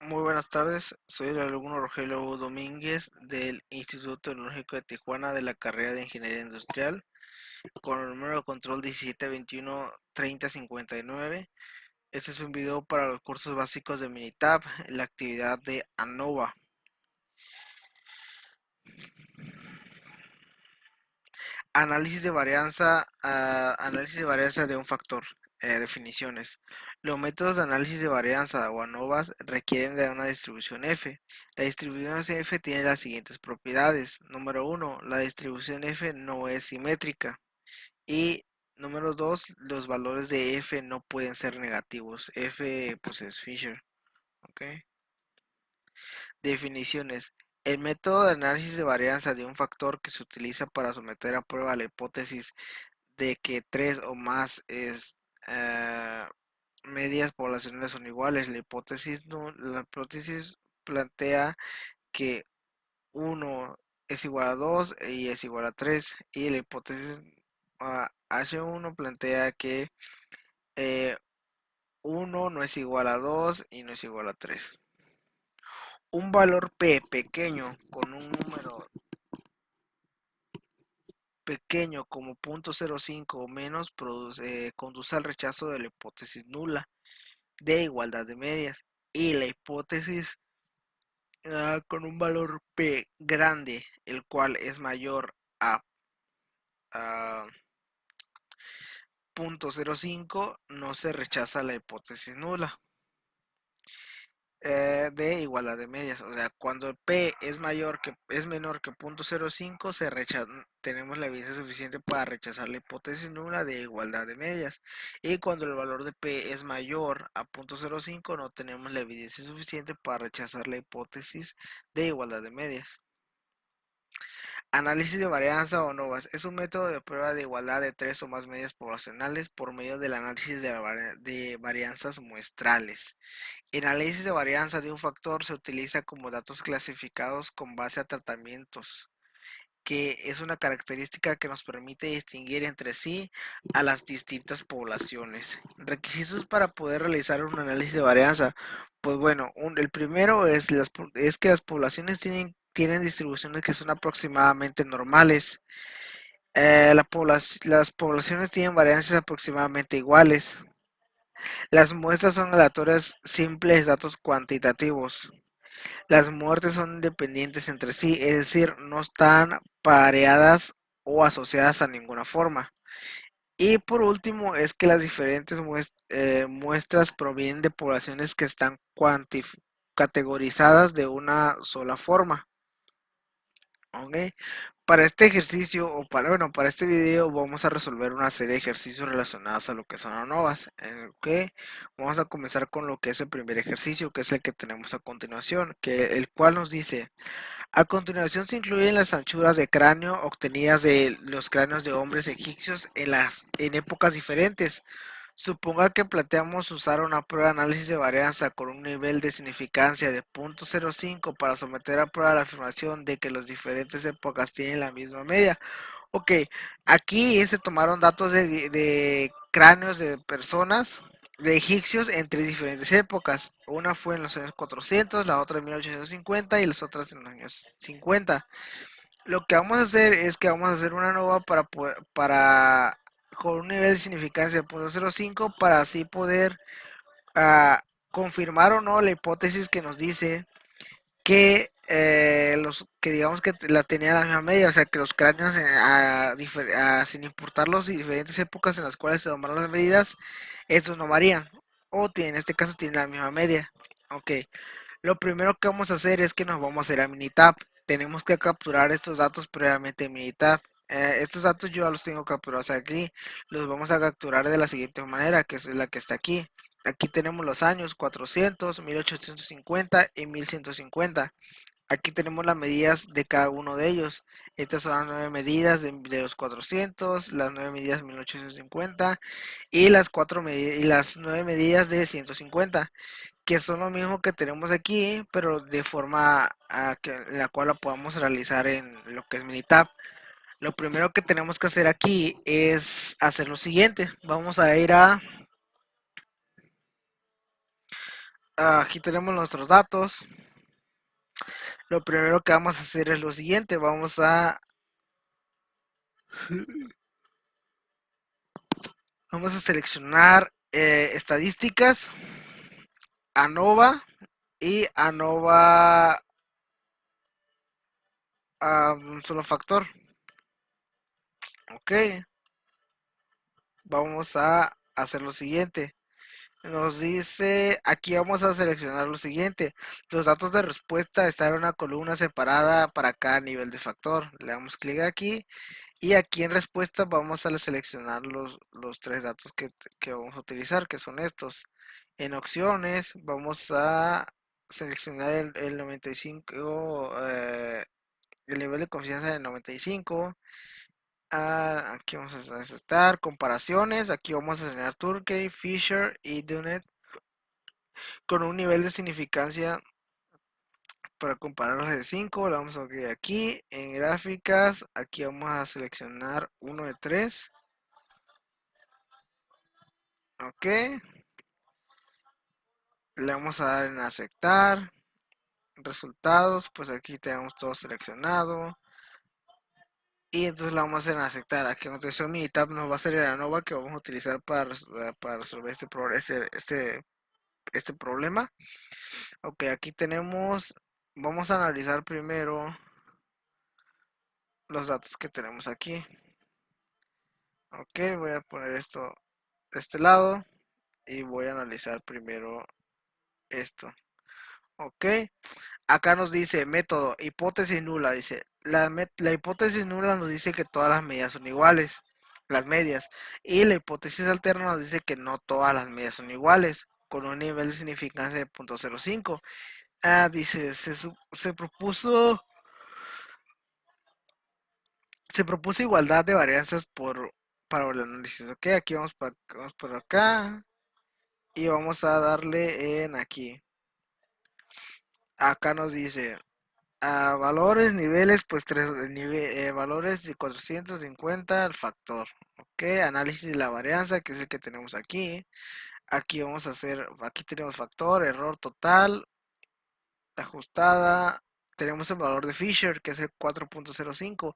Muy buenas tardes, soy el alumno Rogelio Domínguez del Instituto Tecnológico de Tijuana de la carrera de Ingeniería Industrial con el número de control 1721-3059. Este es un video para los cursos básicos de Minitab, la actividad de ANOVA. Análisis de varianza de un factor. Definiciones. Los métodos de análisis de varianza o ANOVAs requieren de una distribución F. La distribución F tiene las siguientes propiedades. Número uno, la distribución F no es simétrica. Y número 2, los valores de F no pueden ser negativos. F pues es Fisher. ¿Ok? Definiciones. El método de análisis de varianza de un factor que se utiliza para someter a prueba la hipótesis de que tres o más medias poblacionales son iguales. La hipótesis plantea que uno es igual a 2 y es igual a 3 y la hipótesis H1 plantea que eh, 1 no es igual a 2 y no es igual a 3. Un valor P pequeño con un número pequeño como 0.05 o menos conduce al rechazo de la hipótesis nula de igualdad de medias y la hipótesis con un valor P grande, el cual es mayor a 0.05, no se rechaza la hipótesis nula de igualdad de medias. O sea, cuando P es menor que 0.05, tenemos la evidencia suficiente para rechazar la hipótesis nula de igualdad de medias. Y cuando el valor de P es mayor a 0.05, no tenemos la evidencia suficiente para rechazar la hipótesis de igualdad de medias. Análisis de varianza o novas es un método de prueba de igualdad de tres o más medias poblacionales por medio del análisis de varianzas muestrales. El análisis de varianza de un factor se utiliza como datos clasificados con base a tratamientos, que es una característica que nos permite distinguir entre sí a las distintas poblaciones. Requisitos para poder realizar un análisis de varianza. Pues bueno, el primero es que las poblaciones tienen distribuciones que son aproximadamente normales. Las poblaciones tienen varianzas aproximadamente iguales. Las muestras son aleatorias simples datos cuantitativos. Las muertes son independientes entre sí, es decir, no están pareadas o asociadas a ninguna forma. Y por último, es que las diferentes muestras provienen de poblaciones que están categorizadas de una sola forma. ¿Ok? Para este ejercicio para este video vamos a resolver una serie de ejercicios relacionados a lo que son ANOVAs. ¿Ok? Vamos a comenzar con lo que es el primer ejercicio, que es el que tenemos a continuación, el cual nos dice: a continuación se incluyen las anchuras de cráneo obtenidas de los cráneos de hombres egipcios en épocas diferentes. Suponga que planteamos usar una prueba de análisis de varianza con un nivel de significancia de 0.05 para someter a prueba la afirmación de que las diferentes épocas tienen la misma media. Ok, aquí se tomaron datos de cráneos de personas, de egipcios en tres diferentes épocas. Una fue en los años 400, la otra en 1850 y las otras en los años 50. Lo que vamos a hacer es que vamos a hacer una nueva para con un nivel de significancia de 0.05 para así poder confirmar o no la hipótesis que nos dice que que digamos que la tenían la misma media, o sea que los cráneos sin importar las diferentes épocas en las cuales se tomaron las medidas, estos no varían o en este caso tienen la misma media. Ok, lo primero que vamos a hacer es que nos vamos a ir a Minitab. Tenemos que capturar estos datos previamente en Minitab. Estos datos yo ya los tengo capturados aquí. Los vamos a capturar de la siguiente manera, que es la que está aquí. Aquí tenemos los años 400, 1850 y 1150. Aquí tenemos las medidas de cada uno de ellos. Estas son las 9 medidas de los 400, las 9 medidas de 1850 y y las 9 medidas de 150, que son lo mismo que tenemos aquí, pero de forma en la cual la podamos realizar en lo que es Minitab. Lo primero que tenemos que hacer aquí es hacer lo siguiente. Vamos a ir Aquí tenemos nuestros datos. Lo primero que vamos a hacer es lo siguiente. Vamos a seleccionar estadísticas, ANOVA y ANOVA a un solo factor. Ok, vamos a hacer lo siguiente. Nos dice, aquí vamos a seleccionar lo siguiente. Los datos de respuesta están en una columna separada para cada nivel de factor. Le damos clic aquí y aquí en respuesta vamos a seleccionar los tres datos que vamos a utilizar, que son estos. En opciones vamos a seleccionar el 95, el nivel de confianza del 95. Aquí vamos a aceptar comparaciones. Aquí vamos a seleccionar Turkey, Fisher y Dunet con un nivel de significancia para compararlas de 5. Le vamos a ir aquí en gráficas. Aquí vamos a seleccionar uno de 3. Ok. Le vamos a dar en aceptar. Resultados. Pues aquí tenemos todo seleccionado. Y entonces le vamos a hacer en aceptar. Aquí en continuación mi tab nos va a ser la ANOVA que vamos a utilizar para resolver este problema. Ok, aquí tenemos. Vamos a analizar primero los datos que tenemos aquí. Ok, voy a poner esto de este lado y voy a analizar primero esto. Ok, acá nos dice método, hipótesis nula. Dice, la hipótesis nula nos dice que todas las medidas son iguales, las medias. Y la hipótesis alterna nos dice que no todas las medias son iguales, con un nivel de significancia de 0.05. Dice, se propuso igualdad de varianzas para el análisis. Ok, aquí vamos por acá y vamos a darle en aquí. Acá nos dice valores, niveles, pues valores de 450 al factor. Ok, análisis de la varianza, que es el que tenemos aquí. Aquí vamos a hacer, aquí tenemos factor, error total, ajustada. Tenemos el valor de Fisher, que es el 4.05.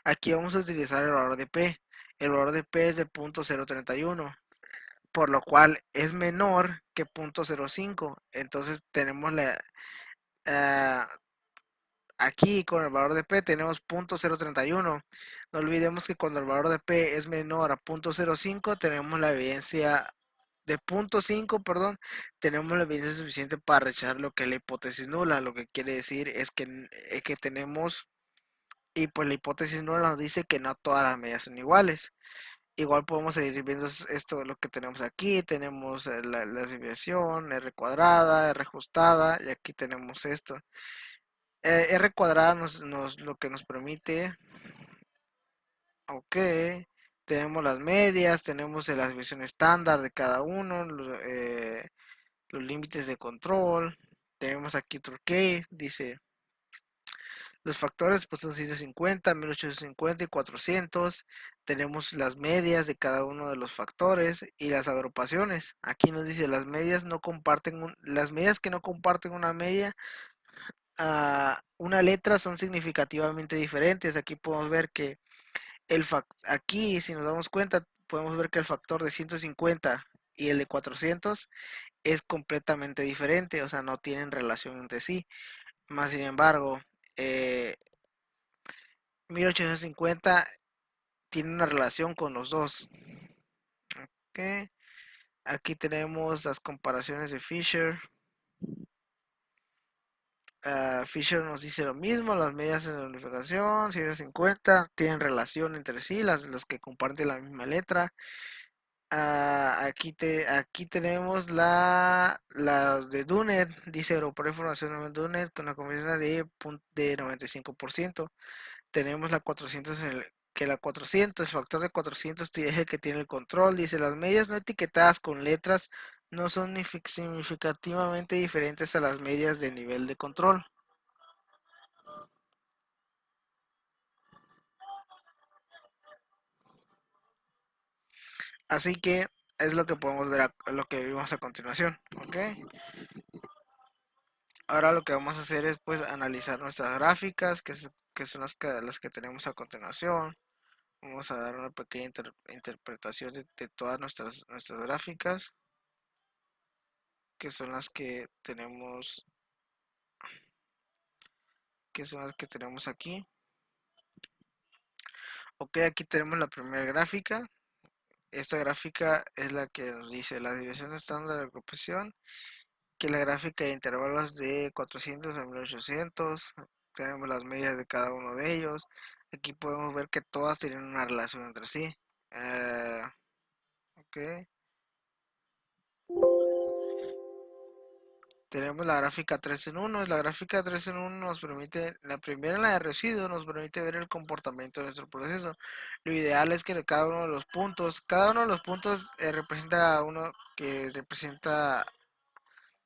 Aquí vamos a utilizar el valor de P. El valor de P es de 0.031, por lo cual es menor que 0.05. Entonces tenemos uh, aquí con el valor de P tenemos 0.031. No olvidemos que cuando el valor de P es menor a 0.05 tenemos la evidencia de 0.5, perdón, tenemos la evidencia suficiente para rechazar lo que es la hipótesis nula. Lo que quiere decir es que tenemos, y pues la hipótesis nula nos dice que no todas las medidas son iguales. Igual podemos seguir viendo esto, lo que tenemos aquí. Tenemos la desviación, R cuadrada, R ajustada, y aquí tenemos esto. R cuadrada lo que nos permite, ok, tenemos las medias, tenemos la desviación estándar de cada uno, los límites de control. Tenemos aquí Turkey, dice los factores pues son 150, 1850 y 400. Tenemos las medias de cada uno de los factores y las agrupaciones. Aquí nos dice las medias no comparten las medias que no comparten una media a una letra son significativamente diferentes. Aquí podemos ver que aquí si nos damos cuenta podemos ver que el factor de 150 y el de 400 es completamente diferente, o sea, no tienen relación entre sí. Más sin embargo, 1850 tiene una relación con los dos. ¿Ok? Aquí tenemos las comparaciones de Fisher. Fisher nos dice lo mismo, las medidas de unificación, 150, tienen relación entre sí, las que comparten la misma letra. Aquí tenemos la de Dunet, dice Europol Información de Dunet con la confianza de 95%. Tenemos la 400 que la 400, el factor de 400 es el que tiene el control. Dice las medias no etiquetadas con letras no son significativamente diferentes a las medias de nivel de control. Así que es lo que podemos ver, lo que vimos a continuación. ¿Ok? Ahora lo que vamos a hacer es pues analizar nuestras gráficas, que son las que tenemos a continuación. Vamos a dar una pequeña interpretación de todas nuestras gráficas, que son las que son las que tenemos aquí. Ok, aquí tenemos la primera gráfica. Esta gráfica es la que nos dice la división estándar de agrupación, que la gráfica de intervalos de 400 a 1800. Tenemos las medias de cada uno de ellos. Aquí podemos ver que todas tienen una relación entre sí. Eh, ok. Tenemos la gráfica 3 en 1. La gráfica 3 en 1 nos permite, la primera, la de residuo, nos permite ver el comportamiento de nuestro proceso. Lo ideal es que cada uno de los puntos representa uno que representa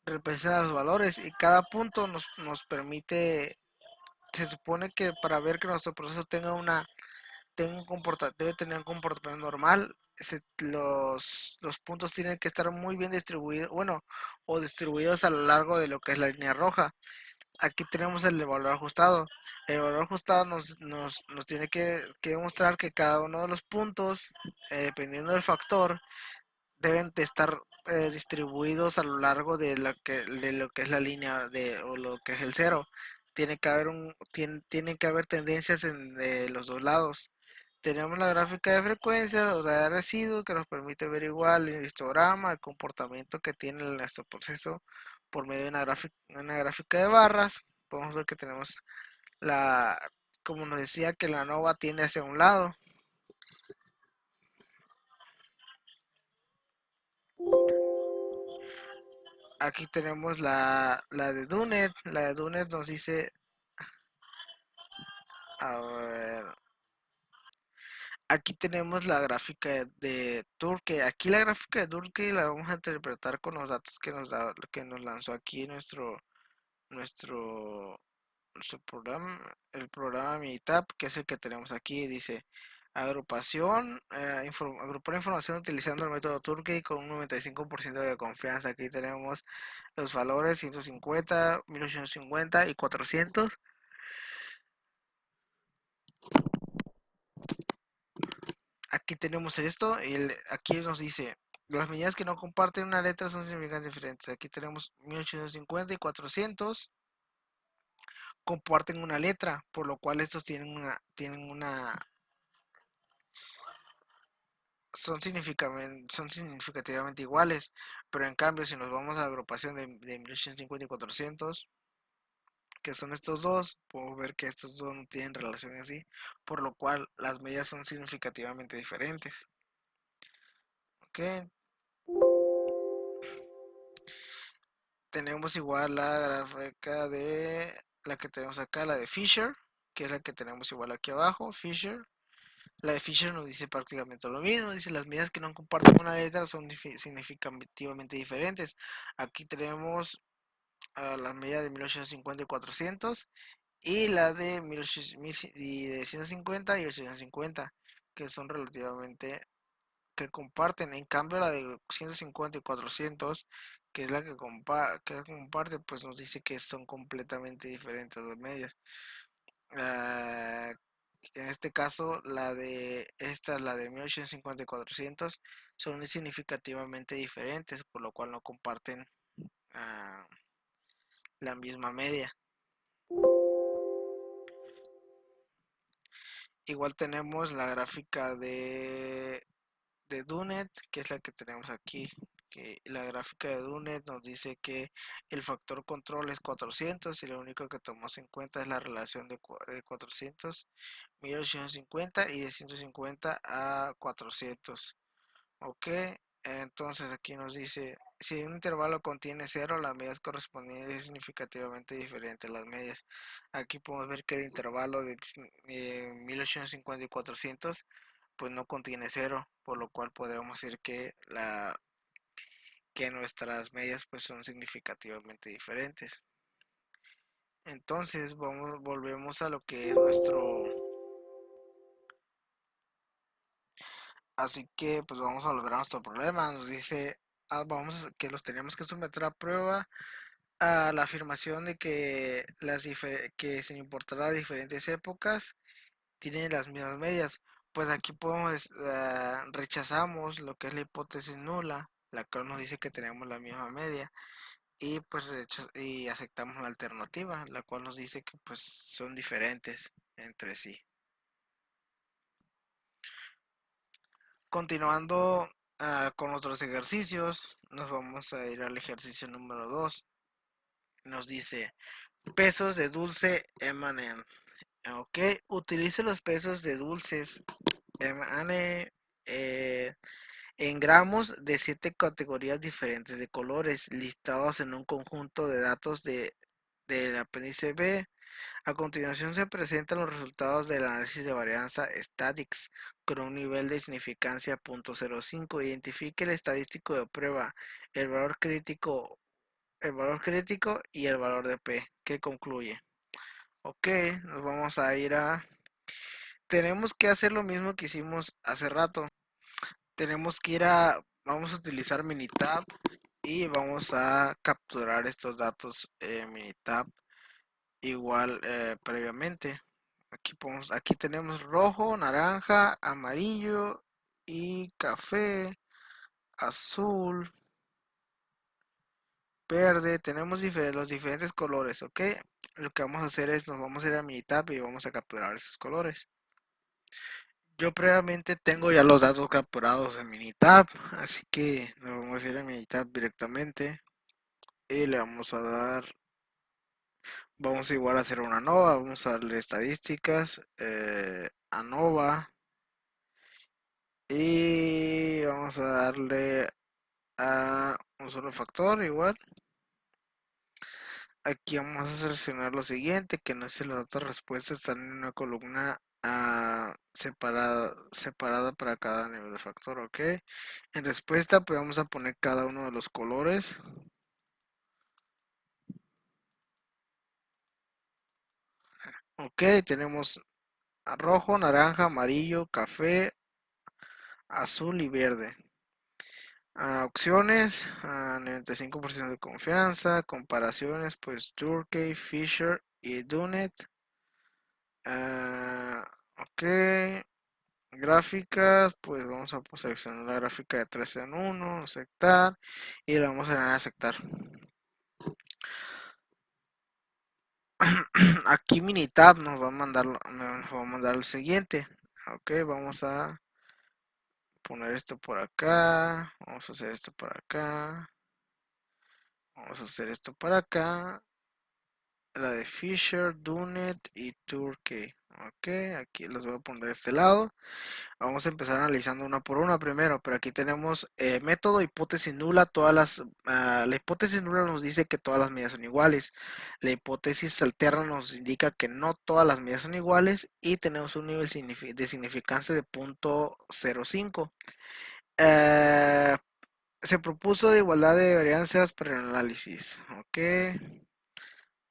los valores, y cada punto nos permite, se supone que para ver que nuestro proceso debe tener un comportamiento normal. Los puntos tienen que estar muy bien distribuidos, bueno, o distribuidos a lo largo de lo que es la línea roja. Aquí tenemos el valor ajustado. El valor ajustado nos tiene que demostrar que cada uno de los puntos, dependiendo del factor, deben de estar distribuidos a lo largo de lo que es la línea o lo que es el cero. Tiene que haber tendencias de los dos lados. Tenemos la gráfica de frecuencia o de residuo, que nos permite ver igual el histograma, el comportamiento que tiene nuestro proceso por medio de una gráfica de barras. Podemos ver que tenemos la, como nos decía, que la nova tiende hacia un lado. Aquí tenemos la de Dunet. La de Dunet nos dice, a ver, aquí tenemos la gráfica de Turkey. Aquí la gráfica de Turkey la vamos a interpretar con los datos que nos lanzó aquí nuestro, nuestro programa, el programa Minitab, que es el que tenemos aquí. Dice agrupar información utilizando el método Turkey con un 95% de confianza. Aquí tenemos los valores 150, 1850 y 400. Aquí tenemos esto y aquí nos dice las medidas que no comparten una letra son significativamente diferentes. Aquí tenemos 1850 y 400 comparten una letra, por lo cual estos tienen una son significativamente iguales. Pero en cambio, si nos vamos a la agrupación de 1850 y 400, que son estos dos, podemos ver que estos dos no tienen relación así, por lo cual las medidas son significativamente diferentes. Ok, tenemos igual la gráfica de la que tenemos acá, la de Fisher, que es la que tenemos igual aquí abajo, Fisher. La de Fisher nos dice prácticamente lo mismo, dice las medidas que no comparten una letra son significativamente diferentes. Aquí tenemos las medidas de 1850 y 400 y la de 150 y 850, que son relativamente que comparten. En cambio, la de 150 y 400, que es que comparte, pues nos dice que son completamente diferentes las medias. Ah, en este caso, la de 1850 y 400 son significativamente diferentes, por lo cual no comparten ah, la misma media. Igual tenemos la gráfica de Dunet, que es la que tenemos aquí. Que la gráfica de Dunet nos dice que el factor control es 400 y lo único que tomamos en cuenta es la relación de 400, 1850 y de 150 a 400. Ok, entonces aquí nos dice, si un intervalo contiene cero, las medias correspondientes es significativamente diferente a las medias. Aquí podemos ver que el intervalo de 1850 y 400 pues no contiene cero, por lo cual podemos decir que nuestras medias pues son significativamente diferentes. Entonces volvemos a lo que es nuestro. Así que pues vamos a volver a nuestro problema. Nos dice, vamos que los tenemos que someter a prueba a la afirmación de que, que sin importar las diferentes épocas, tienen las mismas medias. Pues aquí podemos, rechazamos lo que es la hipótesis nula, la cual nos dice que tenemos la misma media, y pues y aceptamos la alternativa, la cual nos dice que pues son diferentes entre sí. Continuando con otros ejercicios, nos vamos a ir al ejercicio número 2. Nos dice pesos de dulce M&M. Ok, utilice los pesos de dulces M&M en gramos de 7 categorías diferentes de colores listados en un conjunto de datos del apéndice B. A continuación se presentan los resultados del análisis de varianza Statics con un nivel de significancia .05. Identifique el estadístico de prueba, el valor crítico, y el valor de P, que concluye. Ok, nos vamos a ir a... Tenemos que hacer lo mismo que hicimos hace rato. Tenemos que ir a... Vamos a utilizar Minitab y vamos a capturar estos datos Minitab igual previamente. Aquí tenemos rojo, naranja, amarillo y café, azul, verde. Tenemos los diferentes colores, ¿ok? Lo que vamos a hacer es nos vamos a ir a Minitab y vamos a capturar esos colores. Yo previamente tengo ya los datos capturados en Minitab, así que nos vamos a ir a Minitab directamente y le vamos a dar, vamos a igual a hacer una nova, vamos a darle estadísticas, a nova y vamos a darle a un solo factor igual. Aquí vamos a seleccionar lo siguiente, que no es los datos respuestas están en una columna separada para cada nivel de factor, ok. En respuesta pues vamos a poner cada uno de los colores. Ok, tenemos rojo, naranja, amarillo, café, azul y verde. Opciones, 95% de confianza, comparaciones, pues Turkey, Fisher y Dunet. Ok, gráficas, pues vamos a seleccionar la gráfica de 3 en 1, aceptar, y le vamos a dar a aceptar. Aquí Minitab nos va a mandar el siguiente. Ok, vamos a poner esto por acá, vamos a hacer esto por acá, vamos a hacer esto por acá, la de Fisher, Dunet y Turkey. Ok, aquí los voy a poner de este lado. Vamos a empezar analizando una por una primero, pero aquí tenemos método, hipótesis nula, la hipótesis nula nos dice que todas las medidas son iguales, la hipótesis alterna nos indica que no todas las medidas son iguales y tenemos un nivel de significancia de .05. Eh, Se propuso de igualdad de varianzas para el análisis, ok.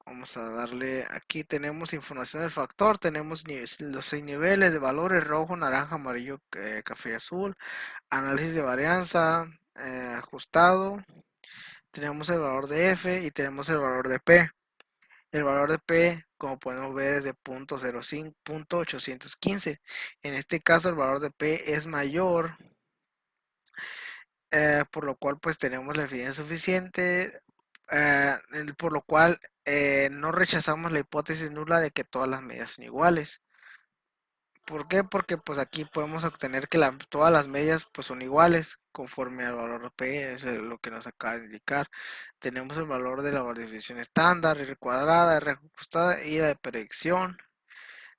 Vamos a darle, aquí tenemos información del factor, tenemos los 6 niveles de valores, rojo, naranja, amarillo, café, azul, análisis de varianza, ajustado, tenemos el valor de F y tenemos el valor de P. El valor de P, como podemos ver, es de .05, .815. En este caso el valor de P es mayor, por lo cual pues tenemos la evidencia suficiente, por lo cual no rechazamos la hipótesis nula de que todas las medidas son iguales. ¿Por qué? Porque pues aquí podemos obtener que todas las medias pues son iguales conforme al valor P, es lo que nos acaba de indicar. Tenemos el valor de la distribución estándar, R cuadrada, R ajustada y la de predicción.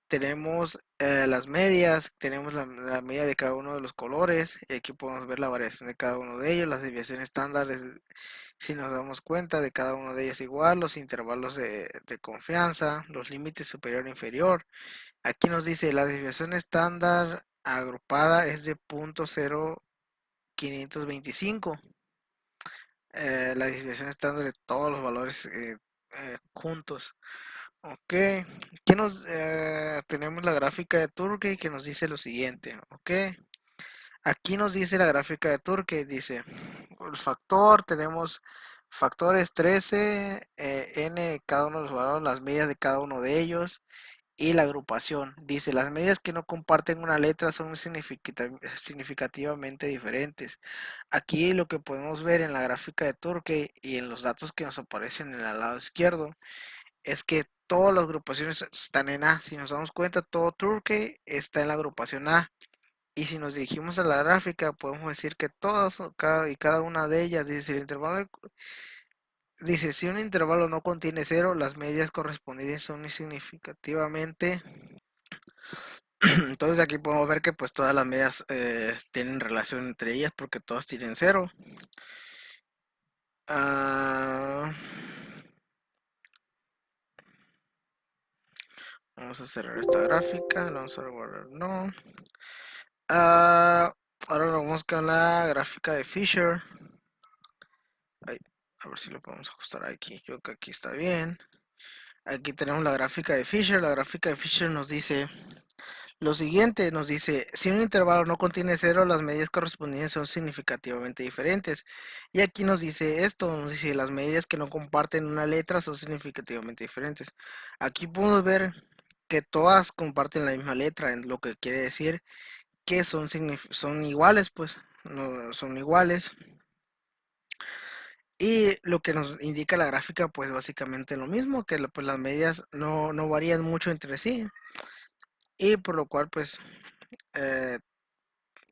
Tenemos las medias, tenemos la media de cada uno de los colores y aquí podemos ver la variación de cada uno de ellos, las desviaciones estándares, si nos damos cuenta de cada uno de ellas igual, los intervalos de confianza, los límites superior e inferior. Aquí nos dice la desviación estándar agrupada es de .0525. La desviación estándar de todos los valores juntos. Ok, tenemos la gráfica de Turkey que nos dice lo siguiente. Ok, aquí nos dice la gráfica de Turkey, dice el factor, tenemos Factores 13, n cada uno de los valores, las medias de cada uno de ellos y la agrupación. Dice, las medias que no comparten una letra son significativamente diferentes. Aquí lo que podemos ver en la gráfica de Turkey y en los datos que nos aparecen en el lado izquierdo es que todas las agrupaciones están en A. Si nos damos cuenta, todo Turkey está en la agrupación A. Y si nos dirigimos a la gráfica, podemos decir que todas y cada una de ellas, dice, el intervalo, dice, si un intervalo no contiene cero, las medias correspondientes son significativamente. Entonces aquí podemos ver que pues todas las medias tienen relación entre ellas porque todas tienen cero. Ah, vamos a cerrar esta gráfica, la vamos a guardar, no. Ah, ahora nos vamos con la gráfica de Fisher. Ay, a ver si lo podemos ajustar aquí. Yo creo que aquí está bien. Aquí tenemos la gráfica de Fisher. La gráfica de Fisher nos dice lo siguiente, nos dice, si un intervalo no contiene cero, las medias correspondientes son significativamente diferentes. Y aquí nos dice esto, nos dice las medias que no comparten una letra son significativamente diferentes. Aquí podemos ver que todas comparten la misma letra, lo que quiere decir que son iguales, pues, no son iguales. Y lo que nos indica la gráfica, pues básicamente lo mismo, que pues, las medias no varían mucho entre sí. Y por lo cual, pues, eh,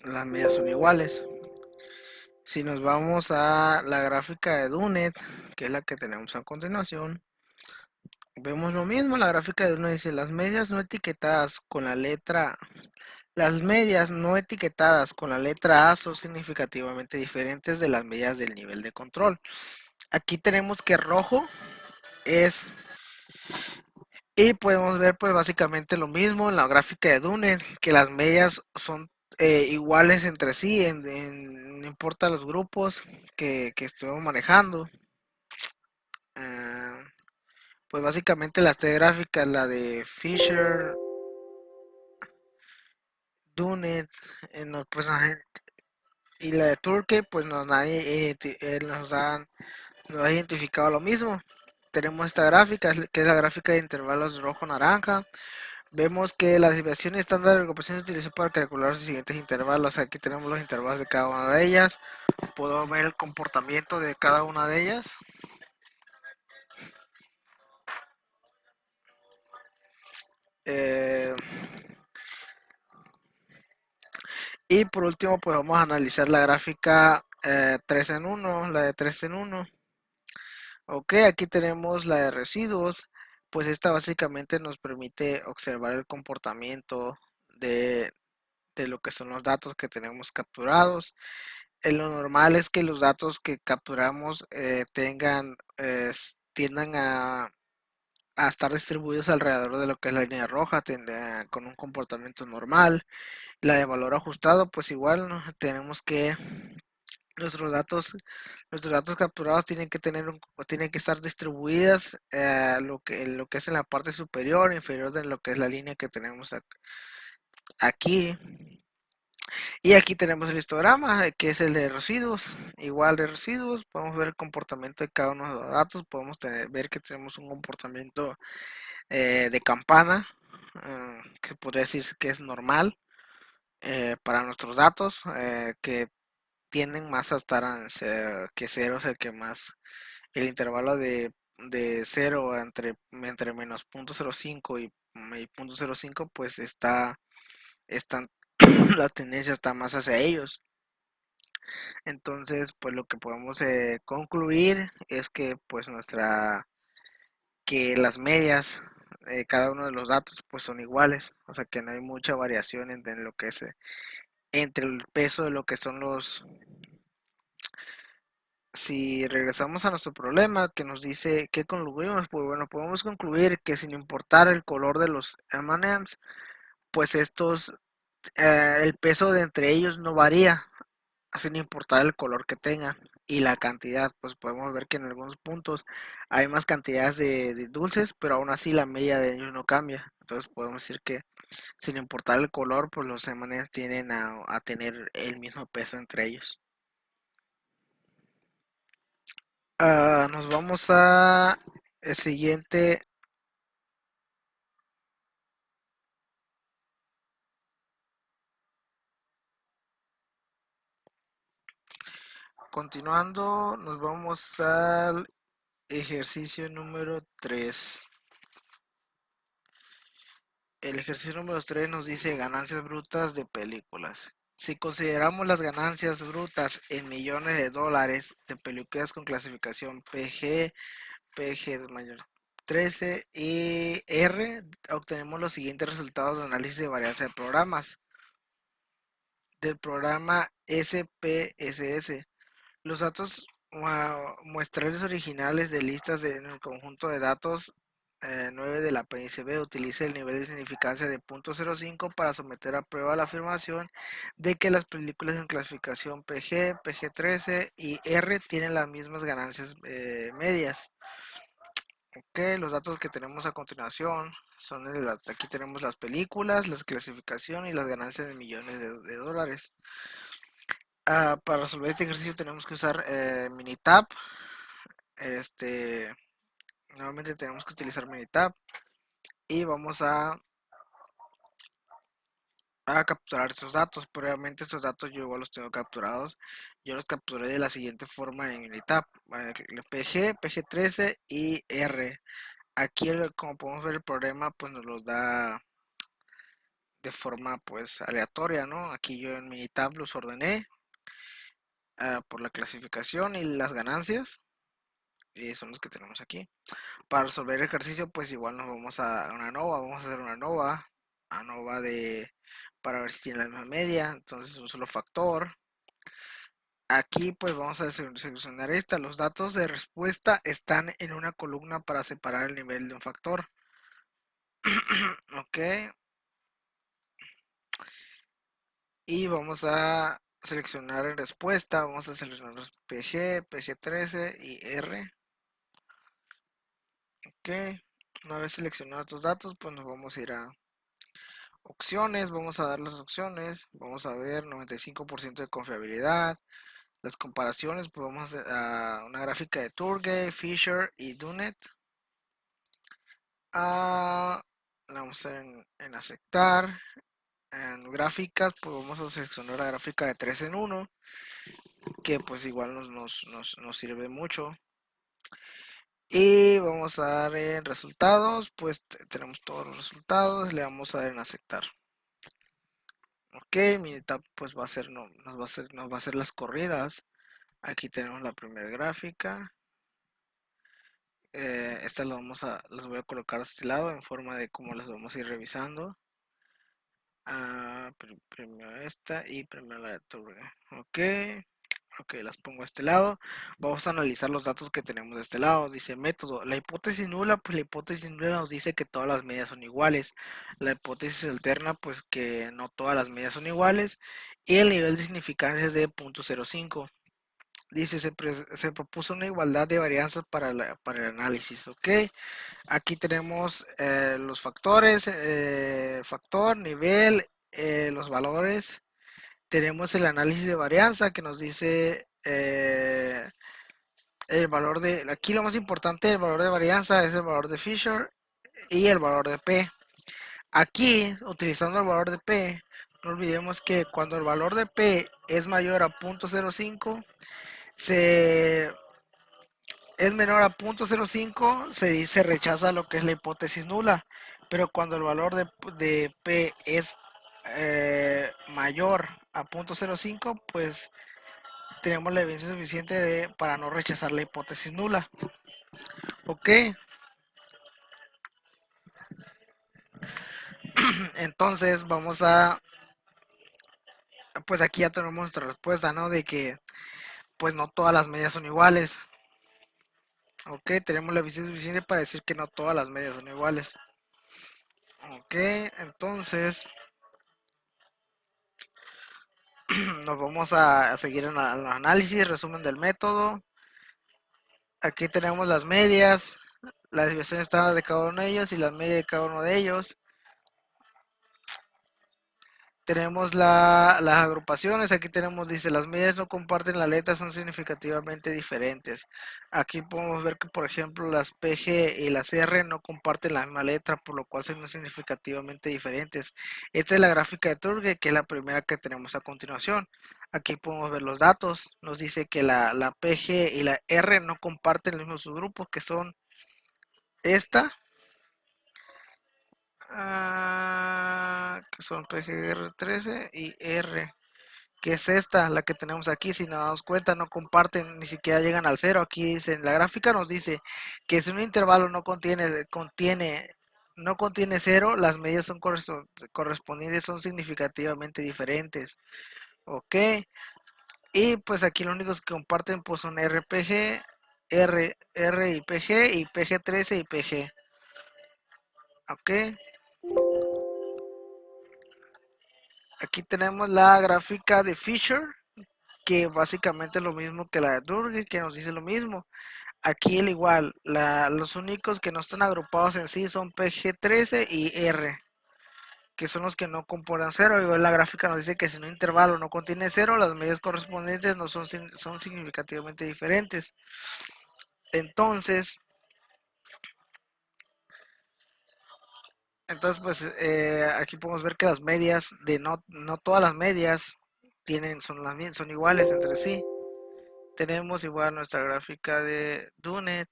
las medias son iguales. Si nos vamos a la gráfica de Dunet, que es la que tenemos a continuación, vemos lo mismo. La gráfica de Dunet dice las medias no etiquetadas con la letra, las medias no etiquetadas con la letra A son significativamente diferentes de las medias del nivel de control. Aquí tenemos que rojo es. Y podemos ver pues básicamente lo mismo en la gráfica de Dunet, que las medias son iguales entre sí, no importa los grupos que estemos manejando. Eh, pues básicamente las tres gráficas, la de Fisher, Dunet, pues, y la de Turkey, pues nos ha identificado lo mismo. Tenemos esta gráfica, que es la gráfica de intervalos rojo-naranja. Vemos que la desviación estándar de agrupación se utilizó para calcular los siguientes intervalos. Aquí tenemos los intervalos de cada una de ellas. Puedo ver el comportamiento de cada una de ellas. Eh, y por último, pues vamos a analizar la gráfica 3 en 1, la de 3 en 1. Ok, aquí tenemos la de residuos. Pues esta básicamente nos permite observar el comportamiento de, de lo que son los datos que tenemos capturados. Lo normal es que los datos que capturamos tiendan a estar distribuidos alrededor de lo que es la línea roja, con un comportamiento normal. La de valor ajustado, pues igual, ¿no? Tenemos que nuestros datos, nuestros datos capturados tienen que estar distribuidas lo que es en la parte superior, inferior de lo que es la línea que tenemos aquí. Y aquí tenemos el histograma, que es el de residuos. Igual de residuos, podemos ver el comportamiento de cada uno de los datos. Podemos ver que tenemos un comportamiento de campana, que podría decirse que es normal para nuestros datos, que tienden más a estar que cero, es el que más, el intervalo de cero entre menos 0.05 y 0.05, pues están, la tendencia está más hacia ellos. Entonces, pues lo que podemos concluir es que pues que las medias de cada uno de los datos pues son iguales, o sea que no hay mucha variación en lo que es entre el peso de lo que son los. Si regresamos a nuestro problema que nos dice que concluimos, pues bueno, podemos concluir que sin importar el color de los M&M's, pues el peso de entre ellos no varía, sin importar el color que tengan y la cantidad. Pues podemos ver que en algunos puntos hay más cantidades de dulces, pero aún así la media de ellos no cambia. Entonces podemos decir que sin importar el color, pues los M&M's tienden a tener el mismo peso entre ellos. Nos vamos a el siguiente. Continuando, nos vamos al ejercicio número 3. El ejercicio número 3 nos dice ganancias brutas de películas. Si consideramos las ganancias brutas en millones de dólares de películas con clasificación PG, PG de mayor 13 y R, obtenemos los siguientes resultados de análisis de varianza de programas. Del programa SPSS. Los datos muestrales originales de listas en el conjunto de datos 9 del apéndice B utiliza el nivel de significancia de .05 para someter a prueba la afirmación de que las películas en clasificación PG, PG13 y R tienen las mismas ganancias medias. Ok, los datos que tenemos a continuación son aquí tenemos las películas, la clasificación y las ganancias de millones de dólares. Para resolver este ejercicio tenemos que usar Minitab. Este, nuevamente tenemos que utilizar Minitab y vamos a capturar estos datos. Previamente estos datos yo igual los tengo capturados. Yo los capturé de la siguiente forma en Minitab. PG, PG13 y R. Aquí como podemos ver el problema pues nos los da de forma pues aleatoria, ¿no? Aquí yo en Minitab los ordené por la clasificación y las ganancias. Y son los que tenemos aquí. Para resolver el ejercicio, pues igual nos vamos a una nova, vamos a hacer una nova, a nova para ver si tiene la misma media, entonces un solo factor. Aquí pues vamos a seleccionar esta, los datos de respuesta están en una columna para separar el nivel de un factor. Ok, y vamos a seleccionar en respuesta, vamos a seleccionar los PG, PG13 y R. Ok, una vez seleccionados estos datos, pues nos vamos a ir a opciones, vamos a dar las opciones, vamos a ver 95% de confiabilidad, las comparaciones, pues vamos a una gráfica de Turge, Fisher y Dunet. La vamos a hacer en aceptar. En gráficas, pues vamos a seleccionar la gráfica de 3 en 1, que pues igual nos sirve mucho. Y vamos a dar en resultados, pues tenemos todos los resultados, le vamos a dar en aceptar. Ok, mi etapa pues va a ser, no, nos va a hacer las corridas. Aquí tenemos la primera gráfica. Estas las voy a colocar de este lado en forma de cómo las vamos a ir revisando. Primero esta y primero la de Turge. Ok, ok, las pongo a este lado. Vamos a analizar los datos que tenemos de este lado. Dice método. La hipótesis nula, pues la hipótesis nula nos dice que todas las medias son iguales. La hipótesis alterna, pues que no todas las medias son iguales. Y el nivel de significancia es de .05. Dice, se propuso una igualdad de varianzas para el análisis, ¿ok? Aquí tenemos los factores, factor, nivel, los valores. Tenemos el análisis de varianza que nos dice el valor de, aquí lo más importante, el valor de varianza es el valor de Fisher y el valor de P. Aquí, utilizando el valor de P, no olvidemos que cuando el valor de P es mayor a .05, se es menor a .05, se dice rechaza lo que es la hipótesis nula. Pero cuando el valor de P es mayor a .05, pues tenemos la evidencia suficiente para no rechazar la hipótesis nula. Ok, entonces vamos pues aquí ya tenemos nuestra respuesta, ¿no? De que pues no todas las medias son iguales. Ok, tenemos la evidencia suficiente para decir que no todas las medias son iguales. Ok, entonces nos vamos a seguir en el análisis, resumen del método. Aquí tenemos las medias, la desviación estándar de cada uno de ellos y las medias de cada uno de ellos. tenemos las agrupaciones, aquí tenemos, dice, las medias no comparten la letra, son significativamente diferentes. Aquí podemos ver que, por ejemplo, las PG y las R no comparten la misma letra, por lo cual son significativamente diferentes. Esta es la gráfica de Turge, que es la primera que tenemos a continuación. Aquí podemos ver los datos, nos dice que la PG y la R no comparten los mismos subgrupos, que son esta, que son PGR13 y R, que es esta, la que tenemos aquí. Si nos damos cuenta, no comparten, ni siquiera llegan al cero. Aquí dice, en la gráfica nos dice que si un intervalo no contiene cero, las medidas son correspondientes son significativamente diferentes. Ok, y pues aquí los únicos que comparten pues son RPG, R y PG, y PG13 y PG. Ok, aquí tenemos la gráfica de Fisher, que básicamente es lo mismo que la de Durge, que nos dice lo mismo. Aquí el igual, los únicos que no están agrupados en sí son PG13 y R, que son los que no componen cero. Igual la gráfica nos dice que si un intervalo no contiene cero, las medidas correspondientes no son significativamente diferentes. Entonces, pues aquí podemos ver que las medias de no todas las medias son iguales entre sí. Tenemos igual nuestra gráfica de Dunet,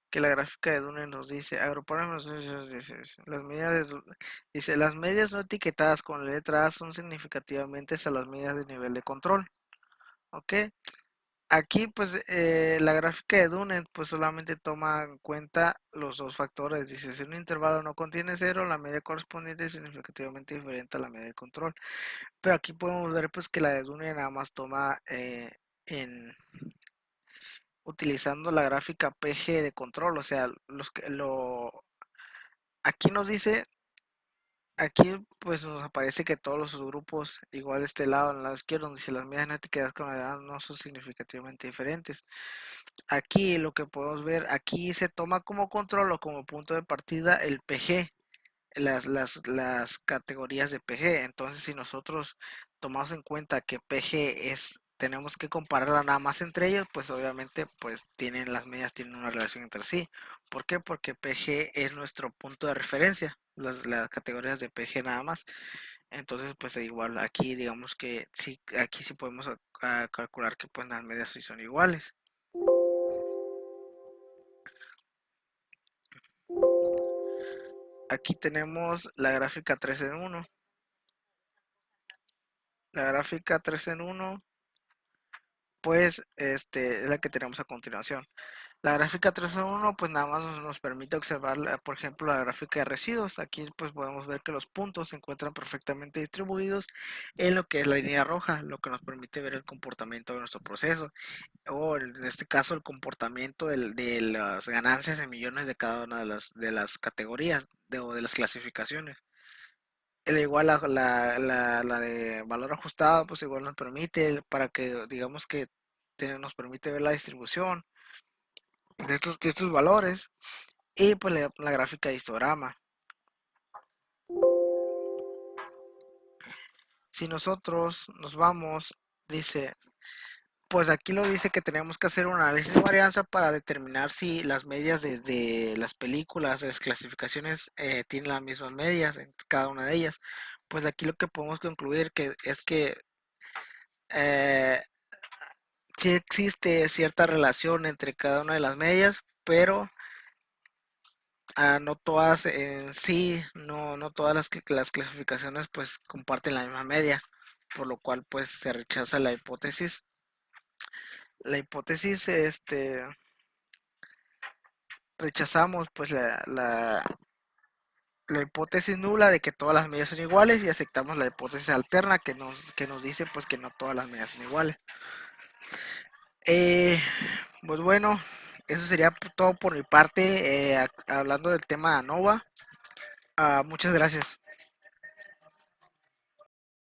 que la gráfica de Dunet nos dice agrupar las medidas dice las medias no etiquetadas con la letra A son significativamente a las medidas de nivel de control. Ok, aquí pues la gráfica de Dunet pues solamente toma en cuenta los dos factores. Dice, si un intervalo no contiene cero, la media correspondiente es significativamente diferente a la media de control. Pero aquí podemos ver pues que la de Dunet nada más toma en utilizando la gráfica PG de control. O sea, aquí nos dice, aquí pues nos aparece que todos los subgrupos, igual de este lado, en el lado izquierdo, donde dice las medidas no etiquetadas con la edad no son significativamente diferentes. Aquí lo que podemos ver, aquí se toma como control o como punto de partida el PG, las categorías de PG. Entonces, si nosotros tomamos en cuenta que PG tenemos que compararla nada más entre ellos, pues obviamente pues las medidas tienen una relación entre sí. ¿Por qué? Porque PG es nuestro punto de referencia, las categorías de PG nada más. Entonces, pues igual aquí digamos que sí, aquí sí podemos calcular que pues las medidas sí son iguales. Aquí tenemos la gráfica 3 en 1. La gráfica 3 en 1 pues es la que tenemos a continuación. La gráfica 3 en 1 pues nada más nos permite observar, por ejemplo, la gráfica de residuos. Aquí pues podemos ver que los puntos se encuentran perfectamente distribuidos en lo que es la línea roja, lo que nos permite ver el comportamiento de nuestro proceso, o en este caso el comportamiento de las ganancias en millones de cada una de las categorías o de las clasificaciones. El igual la de valor ajustado, pues igual nos permite, para que digamos que nos permite ver la distribución de estos valores. Y pues la gráfica de histograma. Si nosotros nos vamos, dice, pues aquí lo dice que tenemos que hacer un análisis de varianza para determinar si las medias de las películas, de las clasificaciones, tienen las mismas medias en cada una de ellas. Pues aquí lo que podemos concluir es que eh, sí existe cierta relación entre cada una de las medias, pero no todas en sí, no todas las clasificaciones pues comparten la misma media, por lo cual pues se rechaza la hipótesis. La hipótesis, rechazamos pues la hipótesis nula de que todas las medidas son iguales y aceptamos la hipótesis alterna que nos dice pues que no todas las medidas son iguales. Eh, pues bueno, eso sería todo por mi parte, hablando del tema de ANOVA. Muchas gracias.